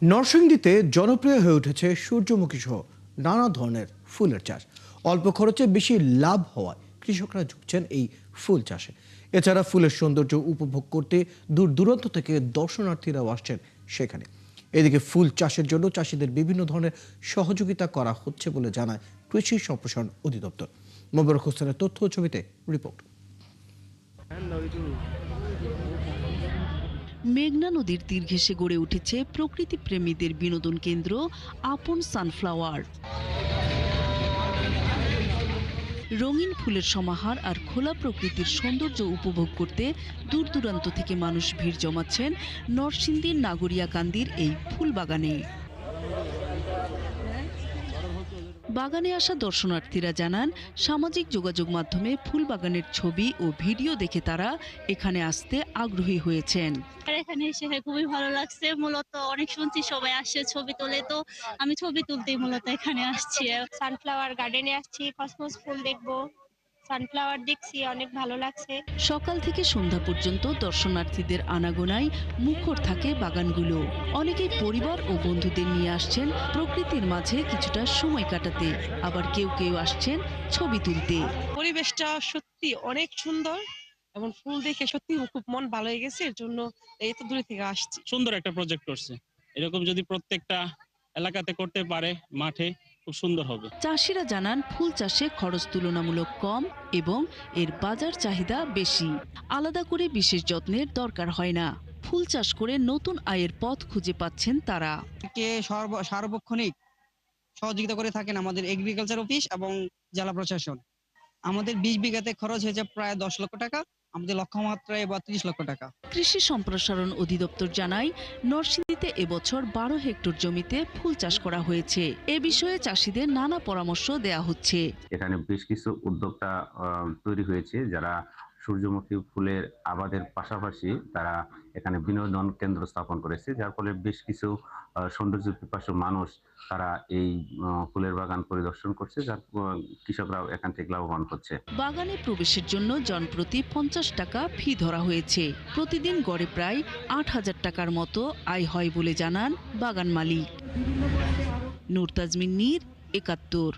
নরসিংদীতে জনপ্রিয় হয়ে উঠেছে সূর্যমুখী সহ নানা ধরনের ফুলের চাষ। অল্প খরচে বেশি লাভ হওয়ায় কৃষকরা ঝুঁকছেন এই ফুল চাষে। এছাড়া ফুলের সৌন্দর্য উপভোগ করতে দূর দূরান্ত থেকে দর্শনার্থীরাও আসছেন সেখানে। এদিকে ফুল চাষের জন্য চাষিদের বিভিন্ন ধরনের সহযোগিতা করা হচ্ছে বলে জানায় কৃষি সম্প্রসারণ অধিদপ্তর। মোবারক হোসেনের তথ্য ছবিতে রিপোর্ট। মেঘনা নদীর তীর ঘেঁষে গড়ে উঠেছে প্রকৃতি প্রেমীদের বিনোদন কেন্দ্র আপন সানফ্লাওয়ার। রঙিন ফুলের সমাহার আর খোলা প্রকৃতির সৌন্দর্য উপভোগ করতে দূর দূরান্ত থেকে মানুষ ভিড় জমাচ্ছেন নরসিংদীর নাগরিয়াকান্দির এই ফুল বাগানে। বাগানে আসা দর্শনার্থীরা জানান, সামাজিক যোগাযোগ মাধ্যমে ফুল বাগানের ছবি ও ভিডিও দেখে তারা এখানে আসতে আগ্রহী হয়েছেন। এখানে এসে খুবই ভালো লাগছে। মূলত অনেক শুনছি সবাই আসছে ছবি তোলে, তো আমি ছবি তুলতেই মূলত এখানে আসছি। সানফ্লাওয়ার গার্ডেনে আসছি, কসমস ফুল দেখবো। সানফ্লাওয়ার দেখছি, অনেক ভালো লাগছে। সকাল থেকে সন্ধ্যা পর্যন্ত দর্শনার্থীদের আনাগোনায় মুখর থাকে বাগানগুলো। অনেকেই পরিবার ও বন্ধুদের নিয়ে আসছেন প্রকৃতির মাঝে কিছুটা সময় কাটাতে, আবার কেউ কেউ আসছেন ছবি তুলতে। পরিবেশটা সত্যি অনেক সুন্দর এবং ফুল দেখে সত্যি খুব মন ভালো হয়ে গেছে। এর জন্য এই তো দূরে থেকে আসছি। সুন্দর একটা প্রজেক্ট করছে, এরকম যদি প্রত্যেকটা এলাকাতে করতে পারে মাঠে, খুব সুন্দর হবে। চাষিরা জানান, ফুল চাষে খরচ তুলনামূলক কম এবং এর বাজার চাহিদা বেশি। আলাদা করে বিশেষ যত্নের দরকার হয় না। ফুল চাষ করে নতুন আয়ের পথ খুঁজে পাচ্ছেন তারা। সার্বক্ষণিক সহযোগিতা করে থাকেন আমাদের এগ্রিকালচার অফিস এবং জেলা প্রশাসন। আমাদের 20 বিঘাতে খরচ হয়েছে প্রায় 10 লক্ষ টাকা, আমাদের লক্ষ্যমাত্রায় 32 লক্ষ টাকা। কৃষি সম্প্রসারণ অধিদপ্তর জানায়, নরসিংদীতে এবছর 12 হেক্টর জমিতে ফুল চাষ করা হয়েছে। এ বিষয়ে চাষিদের নানা পরামর্শ দেয়া হচ্ছে। এখানে বেশ কিছু উদ্যোক্তা তৈরি হয়েছে, যারা সূর্যমুখী ফুলের আবাদের পাশাপাশি তারা এখানে বিনোদন কেন্দ্র স্থাপন করেছে, যার ফলে বেশ কিছু সৌন্দর্য পিপাসু মানুষ তারা এই ফুলের বাগান পরিদর্শন করছে, যার কৃষকরাও এখান থেকে লাভবান হচ্ছে। বাগানে প্রবেশের জন্য জনপ্রতি 50 টাকা ফি ধরা হয়েছে। প্রতিদিন গড়ে প্রায় 8,000 টাকার মতো আয় হয় বলে জানান বাগান মালিক। নূর তাজমিন নীর, 71।